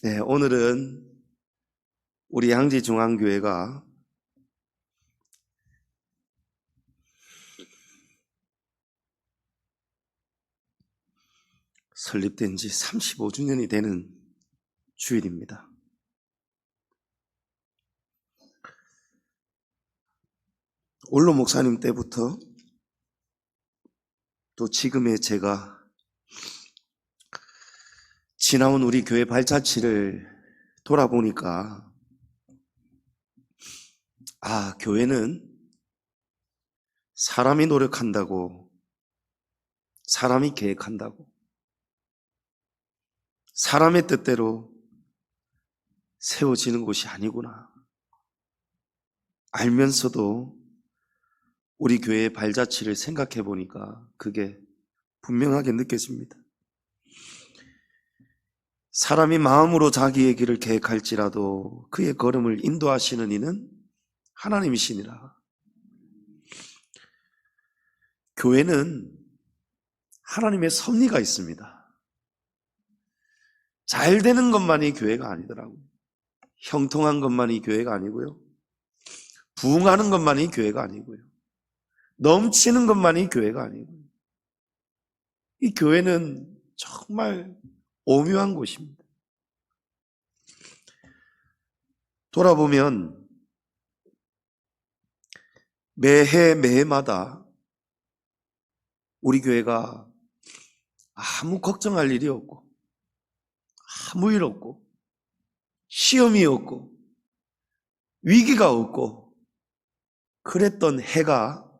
네, 오늘은 우리 양지중앙교회가 설립된 지 35주년이 되는 주일입니다. 올로 목사님 때부터 또 지금의 제가 지나온 우리 교회 발자취를 돌아보니까 교회는 사람이 노력한다고, 사람이 계획한다고, 사람의 뜻대로 세워지는 곳이 아니구나 알면서도 우리 교회의 발자취를 생각해 보니까 그게 분명하게 느껴집니다. 사람이 마음으로 자기의 길을 계획할지라도 그의 걸음을 인도하시는 이는 하나님이시니라. 교회는 하나님의 섭리가 있습니다. 잘 되는 것만이 교회가 아니더라고요. 형통한 것만이 교회가 아니고요. 부흥하는 것만이 교회가 아니고요. 넘치는 것만이 교회가 아니고요. 이 교회는 정말 오묘한 곳입니다. 돌아보면 매해 매해마다 우리 교회가 아무 걱정할 일이 없고 아무 일 없고 시험이 없고 위기가 없고 그랬던 해가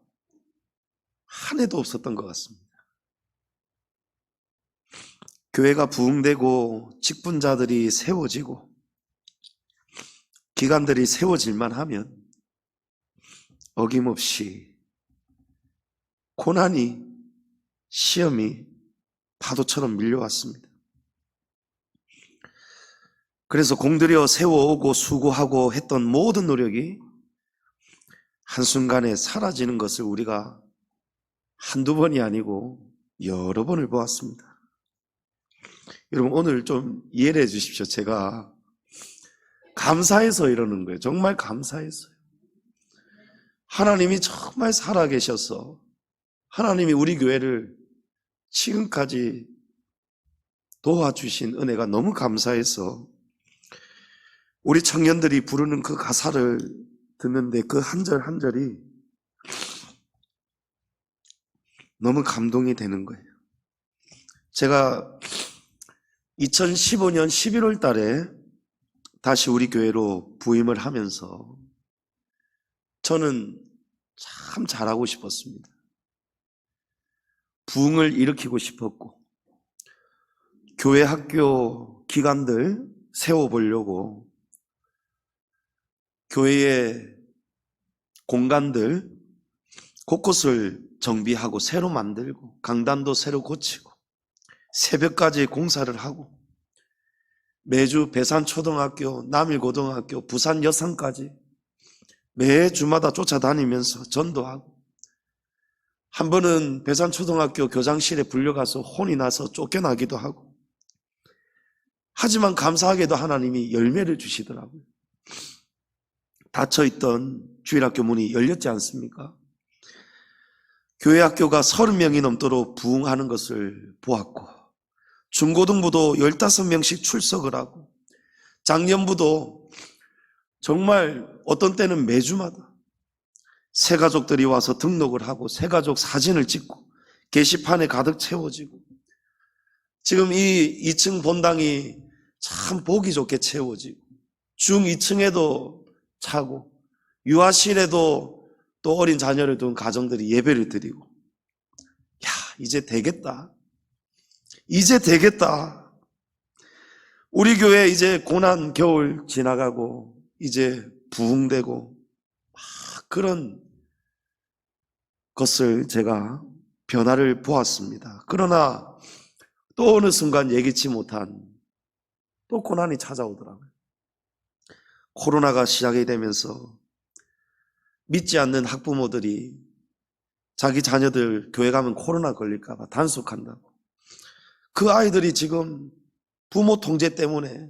한 해도 없었던 것 같습니다. 교회가 부흥되고 직분자들이 세워지고 기관들이 세워질만 하면 어김없이 고난이, 시험이 파도처럼 밀려왔습니다. 그래서 공들여 세워오고 수고하고 했던 모든 노력이 한순간에 사라지는 것을 우리가 한두 번이 아니고 여러 번을 보았습니다. 여러분, 오늘 좀 이해를 해 주십시오. 제가 감사해서 이러는 거예요. 정말 감사해서요. 하나님이 정말 살아계셔서 하나님이 우리 교회를 지금까지 도와주신 은혜가 너무 감사해서 우리 청년들이 부르는 그 가사를 듣는데 그 한 절 한 절이 너무 감동이 되는 거예요. 제가 2015년 11월 달에 다시 우리 교회로 부임을 하면서 저는 참 잘하고 싶었습니다. 부흥을 일으키고 싶었고 교회 학교 기관들 세워보려고 교회의 공간들 곳곳을 정비하고 새로 만들고 강단도 새로 고치고 새벽까지 공사를 하고 매주 배산초등학교, 남일고등학교, 부산여상까지 매주마다 쫓아다니면서 전도하고 한 번은 배산초등학교 교장실에 불려가서 혼이 나서 쫓겨나기도 하고 하지만 감사하게도 하나님이 열매를 주시더라고요. 닫혀있던 주일학교 문이 열렸지 않습니까? 교회 학교가 30명이 넘도록 부흥하는 것을 보았고 중고등부도 15명씩 출석을 하고 작년부도 정말 어떤 때는 매주마다 새가족들이 와서 등록을 하고 새가족 사진을 찍고 게시판에 가득 채워지고 지금 이 2층 본당이 참 보기 좋게 채워지고 중 2층에도 차고 유아실에도 또 어린 자녀를 둔 가정들이 예배를 드리고 이제 되겠다. 이제 되겠다. 우리 교회 이제 고난 겨울 지나가고 이제 부흥되고 그런 것을 제가 변화를 보았습니다. 그러나 또 어느 순간 예기치 못한 또 고난이 찾아오더라고요. 코로나가 시작이 되면서 믿지 않는 학부모들이 자기 자녀들 교회 가면 코로나 걸릴까 봐 단속한다고 그 아이들이 지금 부모 통제 때문에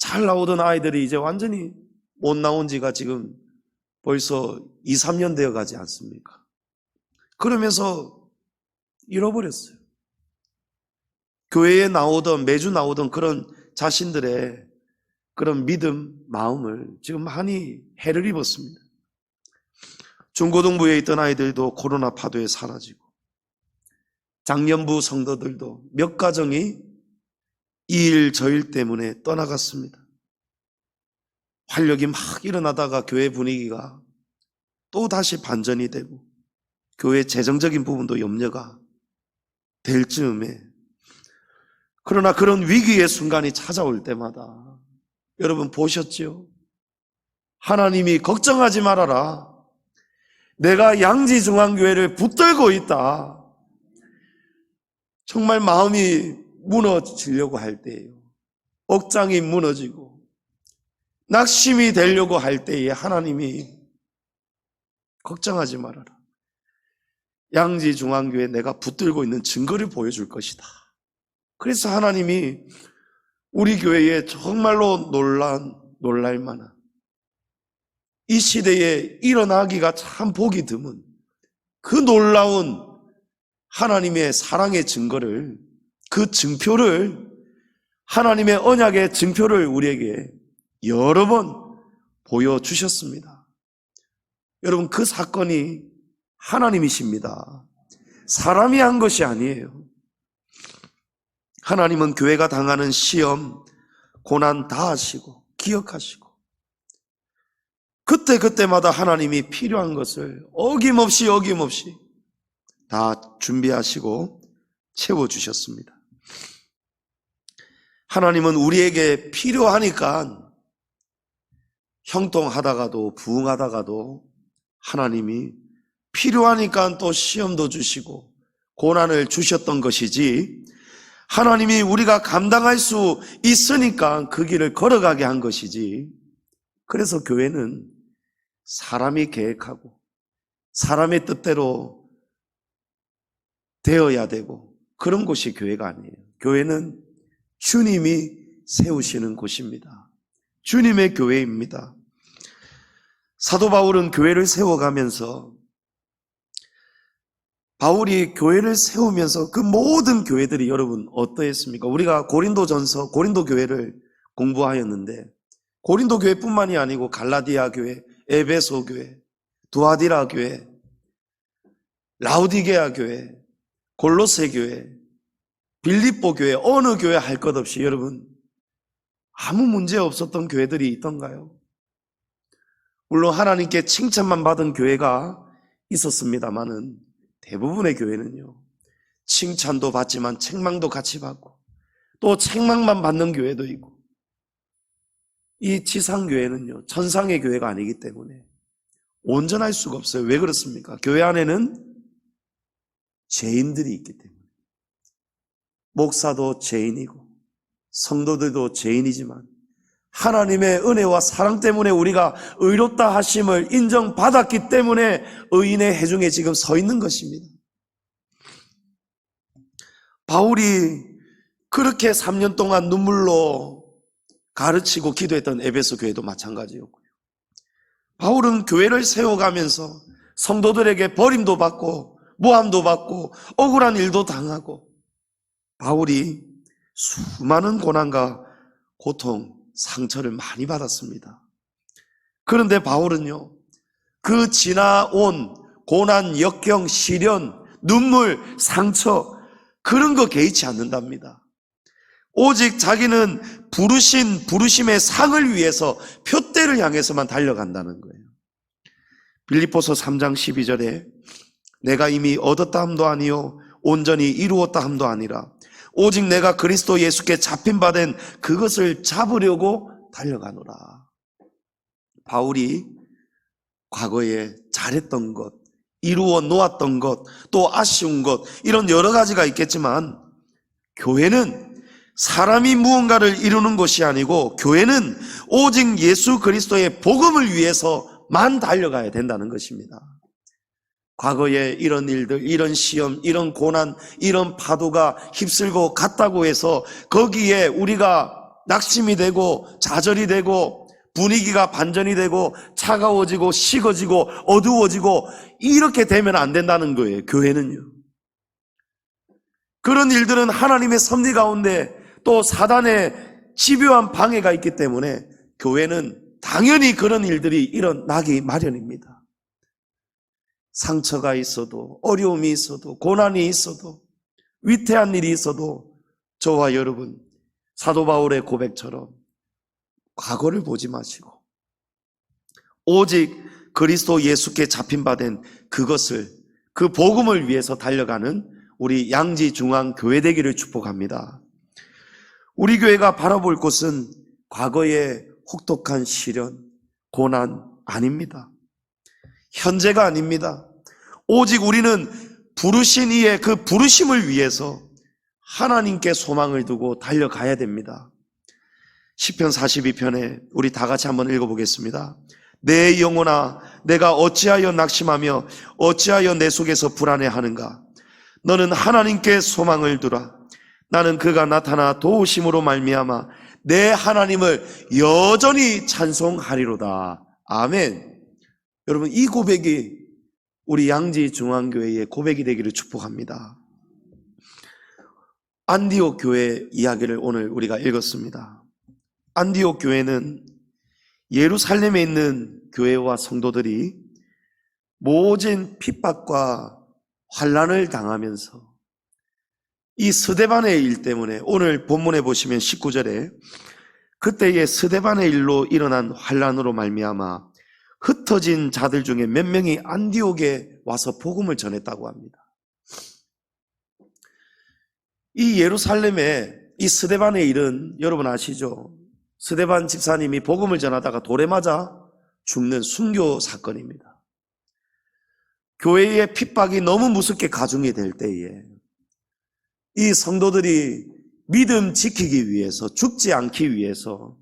잘 나오던 아이들이 이제 완전히 못 나온 지가 지금 벌써 2, 3년 되어 가지 않습니까? 그러면서 잃어버렸어요. 교회에 매주 나오던 그런 자신들의 그런 믿음, 마음을 지금 많이 해를 입었습니다. 중고등부에 있던 아이들도 코로나 파도에 사라지고, 장년부 성도들도 몇 가정이 이 일 저 일 때문에 떠나갔습니다. 활력이 막 일어나다가 교회 분위기가 또 다시 반전이 되고, 교회 재정적인 부분도 염려가 될 즈음에, 그러나 그런 위기의 순간이 찾아올 때마다 여러분 보셨죠? 하나님이 걱정하지 말아라, 내가 양지중앙교회를 붙들고 있다. 정말 마음이 무너지려고 할 때예요. 억장이 무너지고 낙심이 되려고 할 때에 하나님이 걱정하지 말아라, 양지중앙교회에 내가 붙들고 있는 증거를 보여줄 것이다. 그래서 하나님이 우리 교회에 정말로 놀랄만한, 이 시대에 일어나기가 참 보기 드문 그 놀라운 하나님의 사랑의 증거를, 그 증표를, 하나님의 언약의 증표를 우리에게 여러 번 보여주셨습니다. 여러분, 그 사건이 하나님이십니다. 사람이 한 것이 아니에요. 하나님은 교회가 당하는 시험, 고난 다 아시고 기억하시고, 그때마다 하나님이 필요한 것을 어김없이 다 준비하시고 채워주셨습니다. 하나님은 우리에게 필요하니까, 형통하다가도 부흥하다가도 하나님이 필요하니까 또 시험도 주시고 고난을 주셨던 것이지, 하나님이 우리가 감당할 수 있으니까 그 길을 걸어가게 한 것이지, 그래서 교회는 사람이 계획하고 사람의 뜻대로 되어야 되고 그런 곳이 교회가 아니에요. 교회는 주님이 세우시는 곳입니다. 주님의 교회입니다. 사도 바울은 교회를 세워가면서, 바울이 교회를 세우면서 그 모든 교회들이 여러분 어떠했습니까? 우리가 고린도전서, 고린도 교회를 공부하였는데, 고린도 교회뿐만이 아니고 갈라디아 교회, 에베소 교회, 두아디라 교회, 라우디게아 교회, 골로새 교회, 빌립보 교회, 어느 교회 할 것 없이 여러분 아무 문제 없었던 교회들이 있던가요? 물론 하나님께 칭찬만 받은 교회가 있었습니다마는 대부분의 교회는요, 칭찬도 받지만 책망도 같이 받고 또 책망만 받는 교회도 있고, 이 지상교회는요 천상의 교회가 아니기 때문에 온전할 수가 없어요. 왜 그렇습니까? 교회 안에는 죄인들이 있기 때문에. 목사도 죄인이고 성도들도 죄인이지만 하나님의 은혜와 사랑 때문에 우리가 의롭다 하심을 인정받았기 때문에 의인의 회중에 지금 서 있는 것입니다. 바울이 그렇게 3년 동안 눈물로 가르치고 기도했던 에베소 교회도 마찬가지였고요. 바울은 교회를 세워가면서 성도들에게 버림도 받고 모함도 받고 억울한 일도 당하고, 바울이 수많은 고난과 고통, 상처를 많이 받았습니다. 그런데 바울은요, 그 지나온 고난, 역경, 시련, 눈물, 상처, 그런 거 개의치 않는답니다. 오직 자기는 부르심의 상을 위해서, 표대를 향해서만 달려간다는 거예요. 빌립보서 3장 12절에 내가 이미 얻었다 함도 아니요 온전히 이루었다 함도 아니라 오직 내가 그리스도 예수께 잡힌 바 된 그것을 잡으려고 달려가노라. 바울이 과거에 잘했던 것, 이루어 놓았던 것, 또 아쉬운 것, 이런 여러 가지가 있겠지만, 교회는 사람이 무언가를 이루는 것이 아니고 교회는 오직 예수 그리스도의 복음을 위해서만 달려가야 된다는 것입니다. 과거에 이런 일들, 이런 시험, 이런 고난, 이런 파도가 휩쓸고 갔다고 해서 거기에 우리가 낙심이 되고 좌절이 되고 분위기가 반전이 되고 차가워지고 식어지고 어두워지고 이렇게 되면 안 된다는 거예요. 교회는요. 그런 일들은 하나님의 섭리 가운데 또 사단의 집요한 방해가 있기 때문에 교회는 당연히 그런 일들이 일어나기 마련입니다. 상처가 있어도 어려움이 있어도 고난이 있어도 위태한 일이 있어도 저와 여러분 사도 바울의 고백처럼 과거를 보지 마시고 오직 그리스도 예수께 잡힌 바 된 그것을 그 복음을 위해서 달려가는 우리 양지중앙교회 되기를 축복합니다. 우리 교회가 바라볼 곳은 과거의 혹독한 시련, 고난 아닙니다. 현재가 아닙니다. 오직 우리는 부르신 이의 그 부르심을 위해서 하나님께 소망을 두고 달려가야 됩니다. 시편 42편에 우리 다 같이 한번 읽어보겠습니다. 내 영혼아 내가 어찌하여 낙심하며 어찌하여 내 속에서 불안해하는가. 너는 하나님께 소망을 두라. 나는 그가 나타나 도우심으로 말미암아 내 하나님을 여전히 찬송하리로다. 아멘. 여러분 이 고백이 우리 양지중앙교회의 고백이 되기를 축복합니다. 안디옥 교회 이야기를 오늘 우리가 읽었습니다. 안디옥 교회는 예루살렘에 있는 교회와 성도들이 모진 핍박과 환난을 당하면서 이 스데반의 일 때문에 오늘 본문에 보시면 19절에 그때의 스데반의 일로 일어난 환난으로 말미암아 흩어진 자들 중에 몇 명이 안디옥에 와서 복음을 전했다고 합니다. 이 예루살렘의 이 스데반의 일은 여러분 아시죠? 스데반 집사님이 복음을 전하다가 돌에 맞아 죽는 순교 사건입니다. 교회의 핍박이 너무 무섭게 가중이 될 때에 이 성도들이 믿음 지키기 위해서 죽지 않기 위해서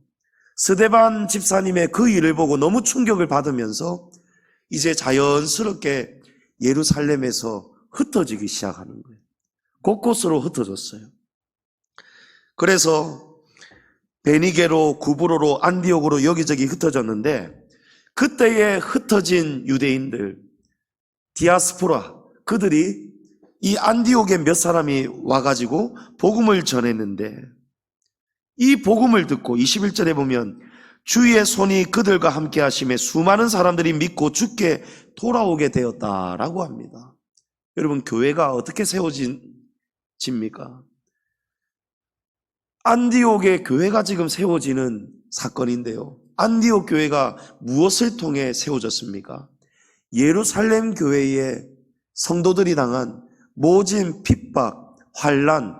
스데반 집사님의 그 일을 보고 너무 충격을 받으면서 이제 자연스럽게 예루살렘에서 흩어지기 시작하는 거예요. 곳곳으로 흩어졌어요. 그래서 베니게로, 구브로로, 안디옥으로 여기저기 흩어졌는데 그때에 흩어진 유대인들, 디아스포라, 그들이 이 안디옥에 몇 사람이 와가지고 복음을 전했는데 이 복음을 듣고 21절에 보면 주의 손이 그들과 함께 하심에 수많은 사람들이 믿고 주께 돌아오게 되었다라고 합니다. 여러분 교회가 어떻게 세워집니까? 안디옥의 교회가 지금 세워지는 사건인데요. 안디옥 교회가 무엇을 통해 세워졌습니까? 예루살렘 교회의 성도들이 당한 모진 핍박, 환난,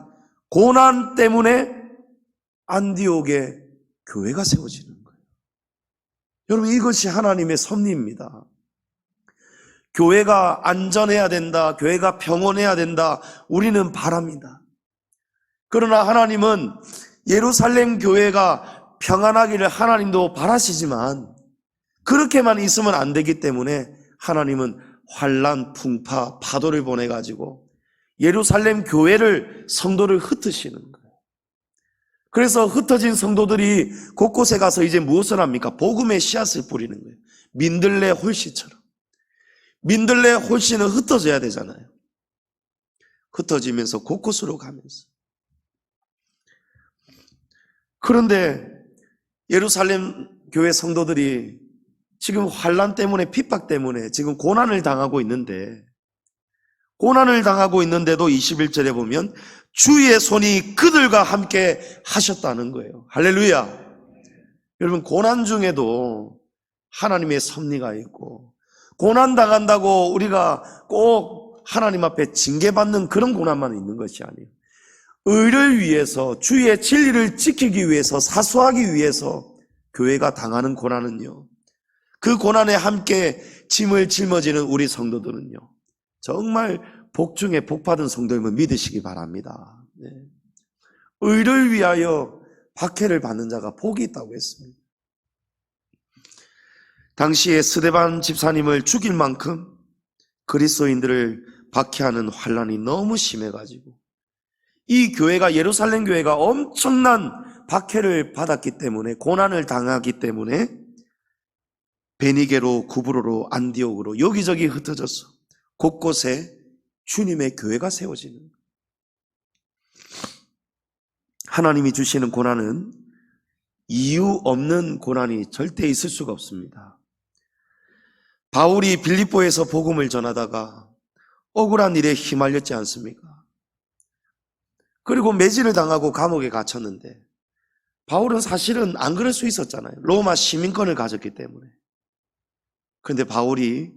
고난 때문에 안디옥의 교회가 세워지는 거예요. 여러분 이것이 하나님의 섭리입니다. 교회가 안전해야 된다, 교회가 평온해야 된다, 우리는 바랍니다. 그러나 하나님은 예루살렘 교회가 평안하기를 하나님도 바라시지만 그렇게만 있으면 안 되기 때문에 하나님은 환난, 풍파, 파도를 보내가지고 예루살렘 교회를, 성도를 흩으시는 거예요. 그래서 흩어진 성도들이 곳곳에 가서 이제 무엇을 합니까? 복음의 씨앗을 뿌리는 거예요. 민들레 홀씨처럼. 민들레 홀씨는 흩어져야 되잖아요. 흩어지면서 곳곳으로 가면서. 그런데 예루살렘 교회 성도들이 지금 환난 때문에, 핍박 때문에 지금 고난을 당하고 있는데, 고난을 당하고 있는데도 21절에 보면 주의 손이 그들과 함께 하셨다는 거예요. 할렐루야. 여러분 고난 중에도 하나님의 섭리가 있고, 고난 당한다고 우리가 꼭 하나님 앞에 징계받는 그런 고난만 있는 것이 아니에요. 의를 위해서, 주의 진리를 지키기 위해서, 사수하기 위해서 교회가 당하는 고난은요, 그 고난에 함께 짐을 짊어지는 우리 성도들은요, 정말 복 중에 복 받은 성도임을 믿으시기 바랍니다. 네. 의를 위하여 박해를 받는 자가 복이 있다고 했습니다. 당시에 스데반 집사님을 죽일 만큼 그리스도인들을 박해하는 환난이 너무 심해가지고 이 교회가, 예루살렘 교회가 엄청난 박해를 받았기 때문에, 고난을 당하기 때문에 베니게로, 구브로로, 안디옥으로 여기저기 흩어져서 곳곳에 주님의 교회가 세워지는, 하나님이 주시는 고난은 이유 없는 고난이 절대 있을 수가 없습니다. 바울이 빌립보에서 복음을 전하다가 억울한 일에 휘말렸지 않습니까? 그리고 매질을 당하고 감옥에 갇혔는데, 바울은 사실은 안 그럴 수 있었잖아요. 로마 시민권을 가졌기 때문에. 그런데 바울이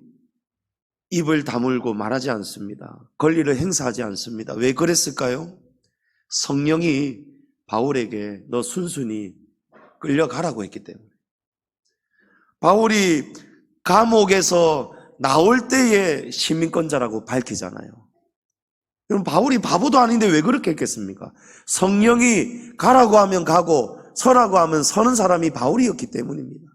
입을 다물고 말하지 않습니다. 권리를 행사하지 않습니다. 왜 그랬을까요? 성령이 바울에게 너 순순히 끌려가라고 했기 때문에. 바울이 감옥에서 나올 때에 시민권자라고 밝히잖아요. 그럼 바울이 바보도 아닌데 왜 그렇게 했겠습니까? 성령이 가라고 하면 가고 서라고 하면 서는 사람이 바울이었기 때문입니다.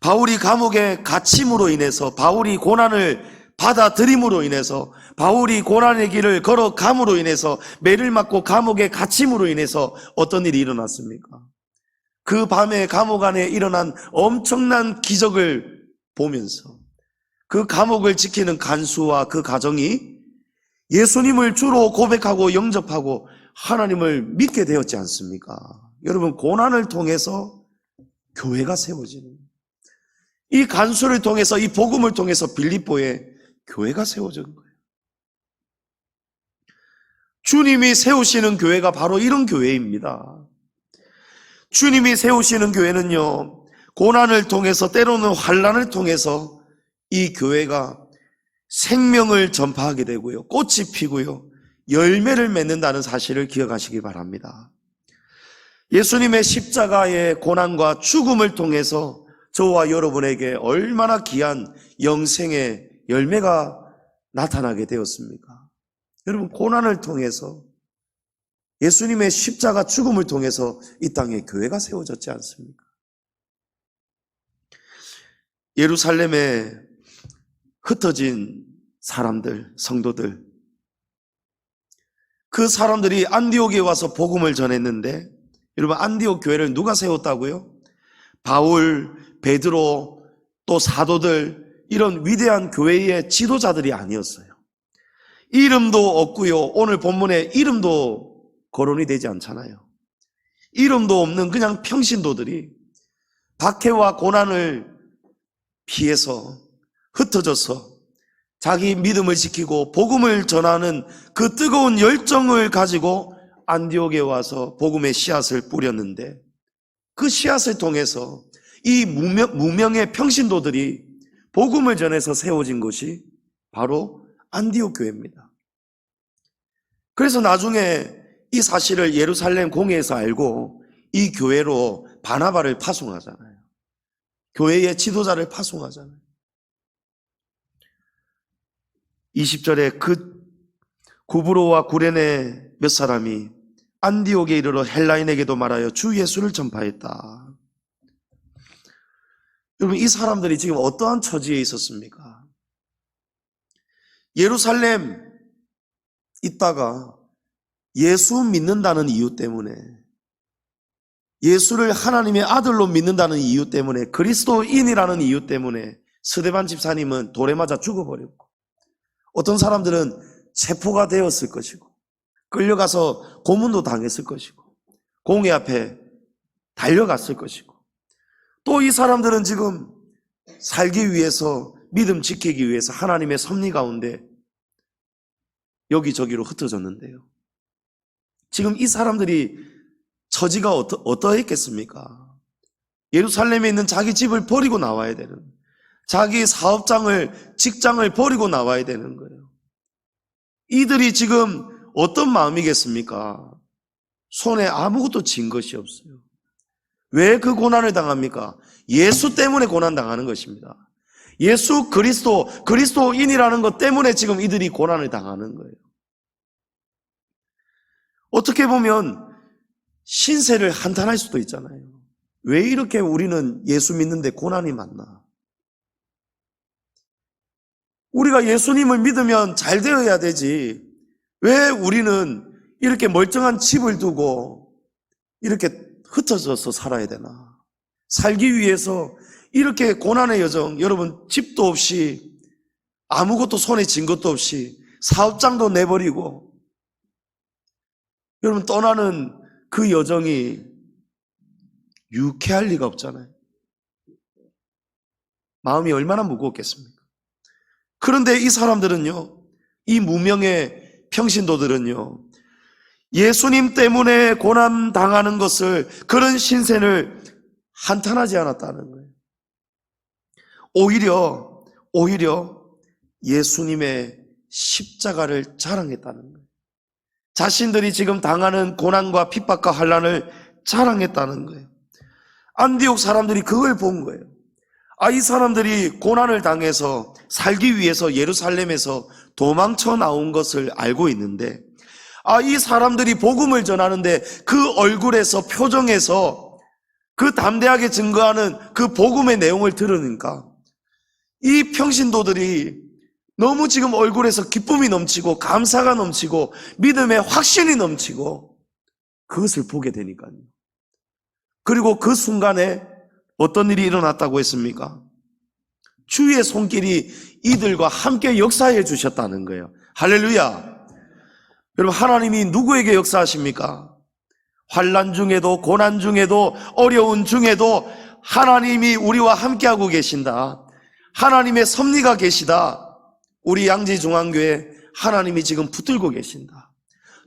바울이 감옥에 갇힘으로 인해서, 바울이 고난을 받아들임으로 인해서, 바울이 고난의 길을 걸어감으로 인해서, 매를 맞고 감옥에 갇힘으로 인해서 어떤 일이 일어났습니까? 그 밤에 감옥 안에 일어난 엄청난 기적을 보면서 그 감옥을 지키는 간수와 그 가정이 예수님을 주로 고백하고 영접하고 하나님을 믿게 되었지 않습니까? 여러분, 고난을 통해서 교회가 세워지는, 이 간수를 통해서, 이 복음을 통해서 빌립보에 교회가 세워진 거예요. 주님이 세우시는 교회가 바로 이런 교회입니다. 주님이 세우시는 교회는요, 고난을 통해서, 때로는 환난을 통해서 이 교회가 생명을 전파하게 되고요, 꽃이 피고요, 열매를 맺는다는 사실을 기억하시기 바랍니다. 예수님의 십자가의 고난과 죽음을 통해서 저와 여러분에게 얼마나 귀한 영생의 열매가 나타나게 되었습니까? 여러분, 고난을 통해서, 예수님의 십자가 죽음을 통해서 이 땅에 교회가 세워졌지 않습니까? 예루살렘에 흩어진 사람들, 성도들, 그 사람들이 안디옥에 와서 복음을 전했는데, 여러분, 안디옥 교회를 누가 세웠다고요? 바울, 베드로, 또 사도들, 이런 위대한 교회의 지도자들이 아니었어요. 이름도 없고요, 오늘 본문에 이름도 거론이 되지 않잖아요. 이름도 없는 그냥 평신도들이 박해와 고난을 피해서 흩어져서 자기 믿음을 지키고 복음을 전하는 그 뜨거운 열정을 가지고 안디옥에 와서 복음의 씨앗을 뿌렸는데, 그 씨앗을 통해서 이 무명의 평신도들이 복음을 전해서 세워진 것이 바로 안디옥 교회입니다. 그래서 나중에 이 사실을 예루살렘 공회에서 알고 이 교회로 바나바를 파송하잖아요. 교회의 지도자를 파송하잖아요. 20절에 그 구브로와 구레네 몇 사람이 안디옥에 이르러 헬라인에게도 말하여 주 예수를 전파했다. 여러분, 이 사람들이 지금 어떠한 처지에 있었습니까? 예루살렘 있다가 예수 믿는다는 이유 때문에, 예수를 하나님의 아들로 믿는다는 이유 때문에, 그리스도인이라는 이유 때문에 스데반 집사님은 돌에 맞아 죽어버렸고, 어떤 사람들은 체포가 되었을 것이고, 끌려가서 고문도 당했을 것이고, 공회 앞에 달려갔을 것이고, 또 이 사람들은 지금 살기 위해서, 믿음 지키기 위해서 하나님의 섭리 가운데 여기저기로 흩어졌는데요, 지금 이 사람들이 처지가 어떠했겠습니까? 예루살렘에 있는 자기 집을 버리고 나와야 되는, 자기 사업장을, 직장을 버리고 나와야 되는 거예요. 이들이 지금 어떤 마음이겠습니까? 손에 아무것도 쥔 것이 없어요. 왜 그 고난을 당합니까? 예수 때문에 고난 당하는 것입니다. 예수 그리스도, 그리스도인이라는 것 때문에 지금 이들이 고난을 당하는 거예요. 어떻게 보면 신세를 한탄할 수도 있잖아요. 왜 이렇게 우리는 예수 믿는데 고난이 많나? 우리가 예수님을 믿으면 잘 되어야 되지, 왜 우리는 이렇게 멀쩡한 집을 두고 이렇게 흩어져서 살아야 되나? 살기 위해서 이렇게 고난의 여정, 여러분 집도 없이 아무것도 손에 쥔 것도 없이 사업장도 내버리고 여러분 떠나는 그 여정이 유쾌할 리가 없잖아요. 마음이 얼마나 무거웠겠습니까? 그런데 이 사람들은요, 이 무명의 평신도들은요, 예수님 때문에 고난 당하는 것을, 그런 신세를 한탄하지 않았다는 거예요. 오히려 예수님의 십자가를 자랑했다는 거예요. 자신들이 지금 당하는 고난과 핍박과 환난을 자랑했다는 거예요. 안디옥 사람들이 그걸 본 거예요. 이 사람들이 고난을 당해서 살기 위해서 예루살렘에서 도망쳐 나온 것을 알고 있는데, 이 사람들이 복음을 전하는데 그 얼굴에서, 표정에서 그 담대하게 증거하는 그 복음의 내용을 들으니까 이 평신도들이 너무 지금 얼굴에서 기쁨이 넘치고 감사가 넘치고 믿음의 확신이 넘치고 그것을 보게 되니까요. 그리고 그 순간에 어떤 일이 일어났다고 했습니까? 주의 손길이 이들과 함께 역사해 주셨다는 거예요. 할렐루야. 여러분, 하나님이 누구에게 역사하십니까? 환난 중에도, 고난 중에도, 어려운 중에도 하나님이 우리와 함께하고 계신다. 하나님의 섭리가 계시다. 우리 양지중앙교회 하나님이 지금 붙들고 계신다.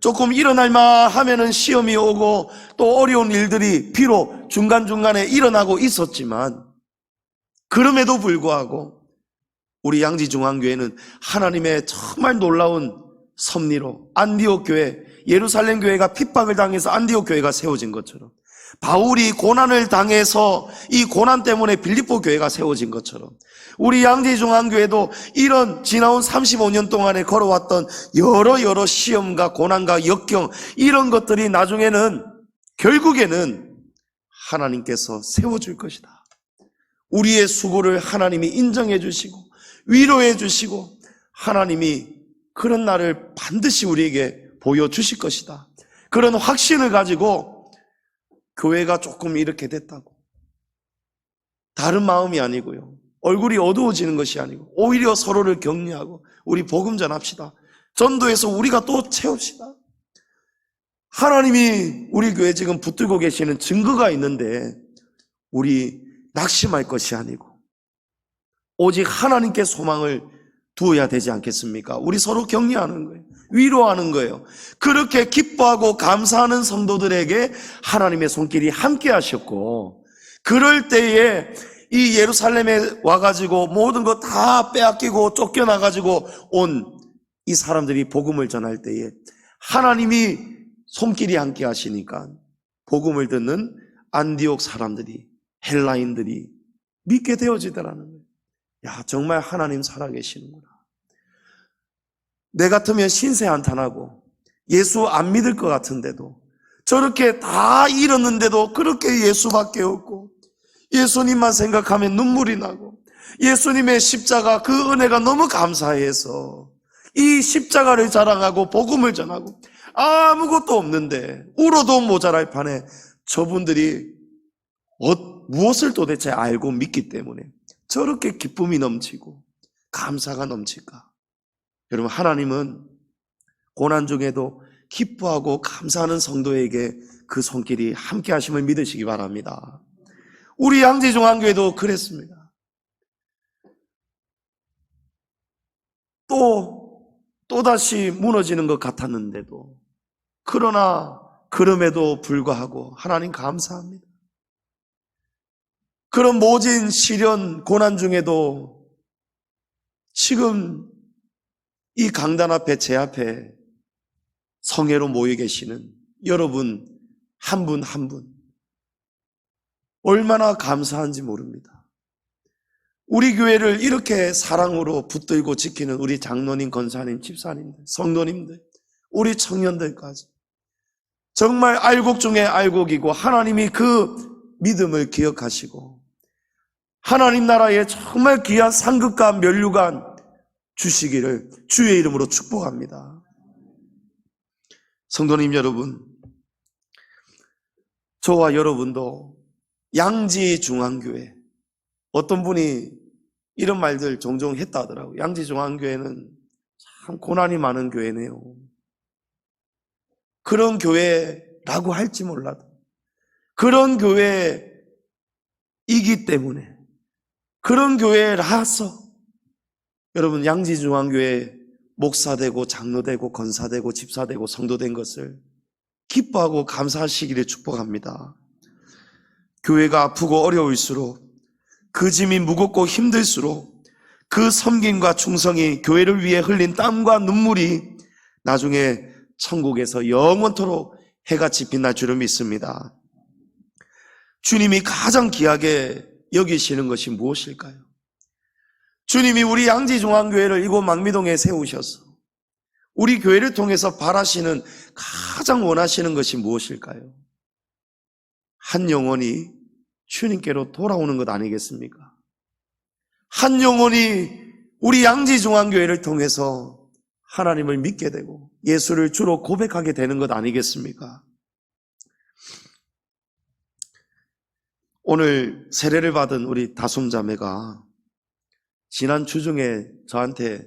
조금 일어날만 하면은 시험이 오고 또 어려운 일들이 비록 중간중간에 일어나고 있었지만, 그럼에도 불구하고 우리 양지중앙교회는 하나님의 정말 놀라운 섭리로 안디옥 교회, 예루살렘 교회가 핍박을 당해서 안디옥 교회가 세워진 것처럼, 바울이 고난을 당해서 이 고난 때문에 빌립보 교회가 세워진 것처럼, 우리 양지중앙교회도 이런 지나온 35년 동안에 걸어왔던 여러 시험과 고난과 역경, 이런 것들이 나중에는, 결국에는 하나님께서 세워줄 것이다. 우리의 수고를 하나님이 인정해 주시고 위로해 주시고 하나님이 그런 날을 반드시 우리에게 보여주실 것이다. 그런 확신을 가지고 교회가 조금 이렇게 됐다고, 다른 마음이 아니고요, 얼굴이 어두워지는 것이 아니고 오히려 서로를 격려하고 우리 복음 전합시다. 전도해서 우리가 또 채웁시다. 하나님이 우리 교회 지금 붙들고 계시는 증거가 있는데 우리 낙심할 것이 아니고 오직 하나님께 소망을 두어야 되지 않겠습니까? 우리 서로 격려하는 거예요. 위로하는 거예요. 그렇게 기뻐하고 감사하는 성도들에게 하나님의 손길이 함께 하셨고, 그럴 때에 이 예루살렘에 와가지고 모든 거 다 빼앗기고 쫓겨나가지고 온 이 사람들이 복음을 전할 때에 하나님이 손길이 함께 하시니까 복음을 듣는 안디옥 사람들이, 헬라인들이 믿게 되어지더라는 거예요. 야, 정말 하나님 살아계시는구나. 내 같으면 신세 한탄하고 예수 안 믿을 것 같은데도, 저렇게 다 잃었는데도 그렇게 예수밖에 없고 예수님만 생각하면 눈물이 나고 예수님의 십자가, 그 은혜가 너무 감사해서 이 십자가를 자랑하고 복음을 전하고 아무것도 없는데 울어도 모자랄 판에 저분들이 무엇을 도대체 알고 믿기 때문에 저렇게 기쁨이 넘치고 감사가 넘칠까? 여러분, 하나님은 고난 중에도 기뻐하고 감사하는 성도에게 그 손길이 함께 하심을 믿으시기 바랍니다. 우리 양지중앙교회도 그랬습니다. 또다시 무너지는 것 같았는데도, 그러나 그럼에도 불구하고 하나님 감사합니다. 그런 모진 시련 고난 중에도 지금 이 강단 앞에, 제 앞에 성회로 모여 계시는 여러분 한 분 한 분 얼마나 감사한지 모릅니다. 우리 교회를 이렇게 사랑으로 붙들고 지키는 우리 장로님, 권사님, 집사님들, 성도님들, 우리 청년들까지 정말 알곡 중에 알곡이고 하나님이 그 믿음을 기억하시고 하나님 나라에 정말 귀한 상급과 면류관 주시기를 주의 이름으로 축복합니다. 성도님 여러분, 저와 여러분도 양지중앙교회, 어떤 분이 이런 말들 종종 했다 하더라고요. 양지중앙교회는 참 고난이 많은 교회네요. 그런 교회라고 할지 몰라도 그런 교회이기 때문에, 그런 교회라서 여러분 양지중앙교회 목사 되고 장로 되고 권사 되고 집사 되고 성도 된 것을 기뻐하고 감사하시기를 축복합니다. 교회가 아프고 어려울수록, 그 짐이 무겁고 힘들수록 그 섬김과 충성이, 교회를 위해 흘린 땀과 눈물이 나중에 천국에서 영원토록 해같이 빛날 줄을 믿습니다. 주님이 가장 귀하게 여기시는 것이 무엇일까요? 주님이 우리 양지중앙교회를 이곳 망미동에 세우셔서 우리 교회를 통해서 바라시는, 가장 원하시는 것이 무엇일까요? 한 영혼이 주님께로 돌아오는 것 아니겠습니까? 한 영혼이 우리 양지중앙교회를 통해서 하나님을 믿게 되고 예수를 주로 고백하게 되는 것 아니겠습니까? 오늘 세례를 받은 우리 다솜자매가 지난 주중에 저한테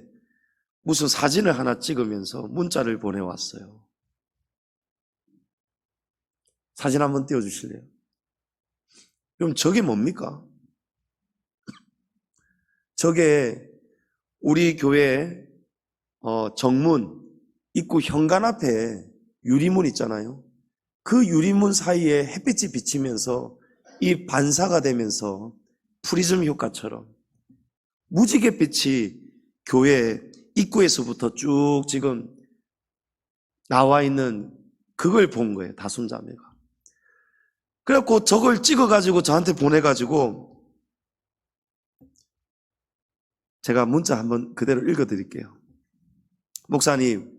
무슨 사진을 하나 찍으면서 문자를 보내왔어요. 사진 한번 띄워주실래요? 그럼 저게 뭡니까? 저게 우리 교회 정문 입구 현관 앞에 유리문 있잖아요. 그 유리문 사이에 햇빛이 비치면서 이 반사가 되면서 프리즘 효과처럼 무지갯빛이 교회 입구에서부터 쭉 지금 나와 있는, 그걸 본 거예요, 다솜자매가. 그래갖고 저걸 찍어가지고 저한테 보내가지고 제가 문자 한번 그대로 읽어드릴게요. 목사님,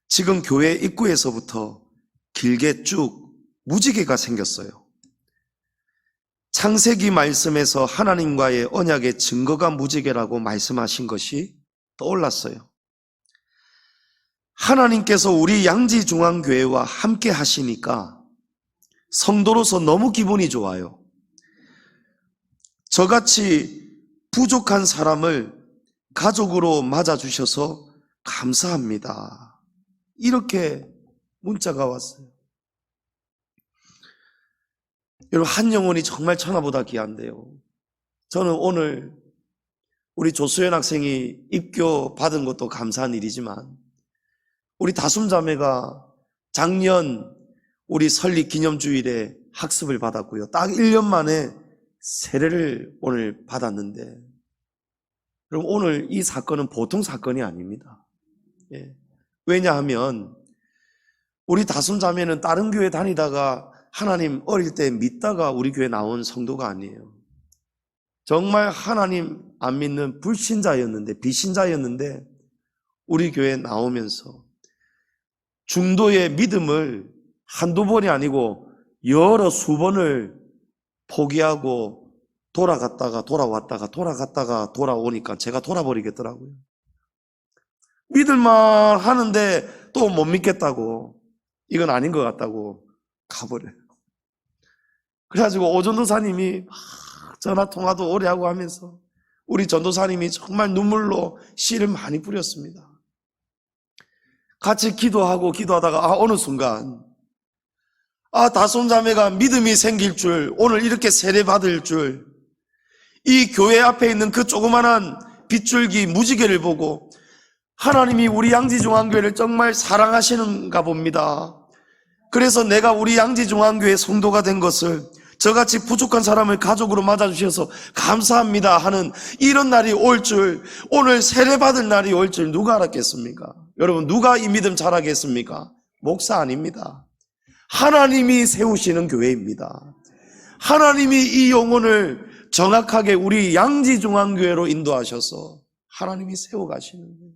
지금 교회 입구에서부터 길게 쭉 무지개가 생겼어요. 창세기 말씀에서 하나님과의 언약의 증거가 무지개라고 말씀하신 것이 떠올랐어요. 하나님께서 우리 양지중앙교회와 함께 하시니까 성도로서 너무 기분이 좋아요. 저같이 부족한 사람을 가족으로 맞아주셔서 감사합니다. 이렇게 문자가 왔어요. 여러분, 한 영혼이 정말 천하보다 귀한데요. 저는 오늘 우리 조수연 학생이 입교 받은 것도 감사한 일이지만, 우리 다솜자매가 작년 우리 설립 기념주일에 학습을 받았고요. 딱 1년 만에 세례를 오늘 받았는데, 그럼 오늘 이 사건은 보통 사건이 아닙니다. 예. 왜냐하면 우리 다솜자매는 다른 교회 다니다가 하나님 어릴 때 믿다가 우리 교회 나온 성도가 아니에요. 정말 하나님 안 믿는 불신자였는데, 비신자였는데 우리 교회 나오면서 중도의 믿음을 한두 번이 아니고 여러 수번을 포기하고 돌아갔다가 돌아왔다가 돌아갔다가 돌아오니까 제가 돌아버리겠더라고요. 믿을만 하는데 또 못 믿겠다고, 이건 아닌 것 같다고 가버려요. 그래가지고 오전도사님이 전화 통화도 오래 하고 하면서 우리 전도사님이 정말 눈물로 씨를 많이 뿌렸습니다. 같이 기도하다가 어느 순간 다솜자매가 믿음이 생길 줄, 오늘 이렇게 세례받을 줄, 이 교회 앞에 있는 그 조그만한 빗줄기 무지개를 보고 하나님이 우리 양지중앙교회를 정말 사랑하시는가 봅니다. 그래서 내가 우리 양지중앙교회 성도가 된 것을, 저같이 부족한 사람을 가족으로 맞아주셔서 감사합니다 하는 이런 날이 올 줄, 오늘 세례받을 날이 올 줄 누가 알았겠습니까? 여러분, 누가 이 믿음 잘하겠습니까? 목사 아닙니다. 하나님이 세우시는 교회입니다. 하나님이 이 영혼을 정확하게 우리 양지중앙교회로 인도하셔서 하나님이 세워가시는 거예요.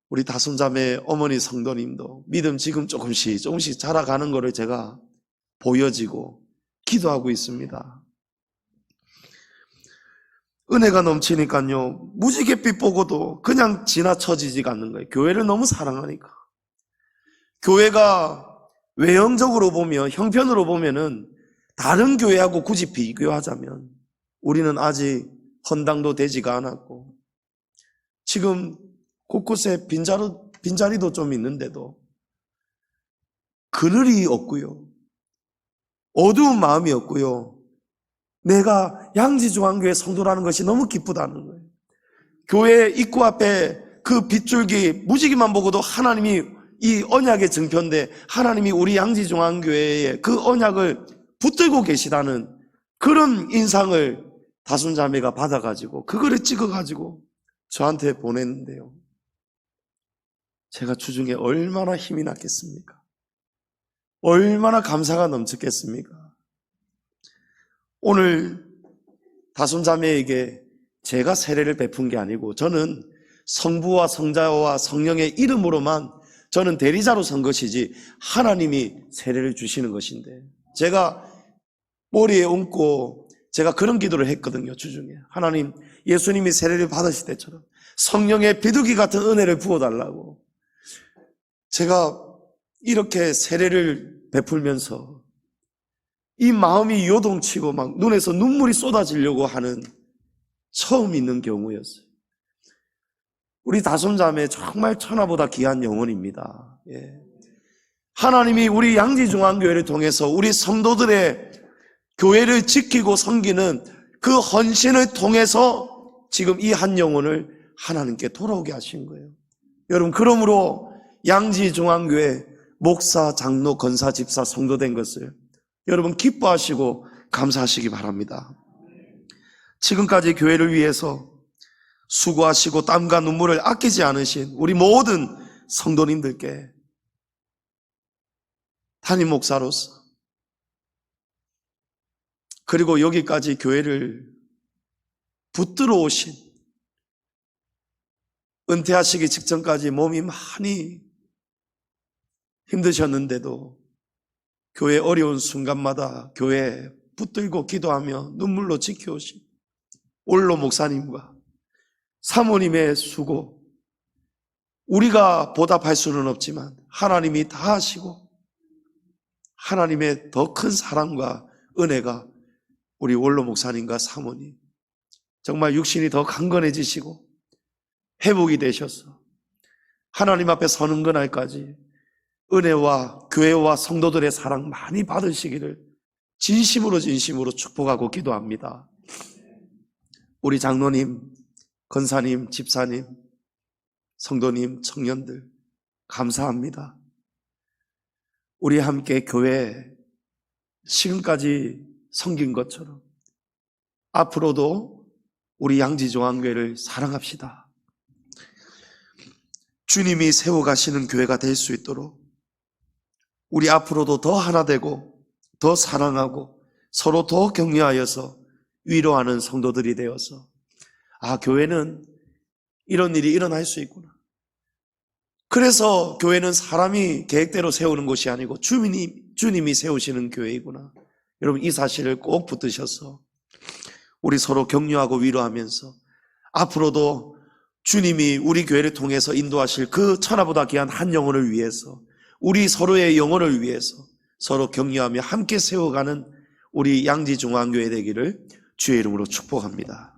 우리 다솜자매 어머니 성도님도 믿음 지금 조금씩 자라가는 거를 제가 보여지고 기도하고 있습니다. 은혜가 넘치니까요, 무지갯빛 보고도 그냥 지나쳐지지가 않는 거예요. 교회를 너무 사랑하니까. 교회가 외형적으로 보면, 형편으로 보면은 다른 교회하고 굳이 비교하자면 우리는 아직 헌당도 되지가 않았고, 지금 곳곳에 빈자리도 좀 있는데도 그늘이 없고요, 어두운 마음이 없고요, 내가 양지중앙교회 성도라는 것이 너무 기쁘다는 거예요. 교회 입구 앞에 그 빗줄기 무지개만 보고도 하나님이 이 언약의 증표인데, 하나님이 우리 양지중앙교회에 그 언약을 붙들고 계시다는 그런 인상을 다순자매가 받아가지고 그거를 찍어가지고 저한테 보냈는데요, 제가 주중에 얼마나 힘이 났겠습니까? 얼마나 감사가 넘쳤겠습니까? 오늘 다순자매에게 제가 세례를 베푼 게 아니고, 저는 성부와 성자와 성령의 이름으로만 저는 대리자로 선 것이지 하나님이 세례를 주시는 것인데, 제가 머리에 얹고 제가 그런 기도를 했거든요. 주중에 하나님, 예수님이 세례를 받으실 때처럼 성령의 비둘기 같은 은혜를 부어달라고. 제가 이렇게 세례를 베풀면서 이 마음이 요동치고 막 눈에서 눈물이 쏟아지려고 하는 처음 있는 경우였어요. 우리 다솜자매 정말 천하보다 귀한 영혼입니다. 예. 하나님이 우리 양지중앙교회를 통해서 우리 성도들의 교회를 지키고 섬기는 그 헌신을 통해서 지금 이 한 영혼을 하나님께 돌아오게 하신 거예요. 여러분, 그러므로 양지중앙교회 목사, 장로, 권사, 집사, 성도된 것을 여러분 기뻐하시고 감사하시기 바랍니다. 지금까지 교회를 위해서 수고하시고 땀과 눈물을 아끼지 않으신 우리 모든 성도님들께 담임 목사로서, 그리고 여기까지 교회를 붙들어 오신, 은퇴하시기 직전까지 몸이 많이 힘드셨는데도 교회 어려운 순간마다 교회 붙들고 기도하며 눈물로 지켜오신 올로 목사님과 사모님의 수고, 우리가 보답할 수는 없지만 하나님이 다 하시고 하나님의 더 큰 사랑과 은혜가 우리 원로 목사님과 사모님, 정말 육신이 더 강건해지시고 회복이 되셔서 하나님 앞에 서는 그날까지 은혜와 교회와 성도들의 사랑 많이 받으시기를 진심으로 축복하고 기도합니다. 우리 장로님, 권사님, 집사님, 성도님, 청년들 감사합니다. 우리 함께 교회 지금까지 섬긴 것처럼 앞으로도 우리 양지중앙교회를 사랑합시다. 주님이 세워가시는 교회가 될 수 있도록 우리 앞으로도 더 하나 되고 더 사랑하고 서로 더 격려하여서 위로하는 성도들이 되어서, 아, 교회는 이런 일이 일어날 수 있구나. 그래서 교회는 사람이 계획대로 세우는 곳이 아니고 주님이 세우시는 교회이구나. 여러분, 이 사실을 꼭 붙드셔서 우리 서로 격려하고 위로하면서 앞으로도 주님이 우리 교회를 통해서 인도하실 그 천하보다 귀한 한 영혼을 위해서, 우리 서로의 영혼을 위해서 서로 격려하며 함께 세워가는 우리 양지중앙교회 되기를 주의 이름으로 축복합니다.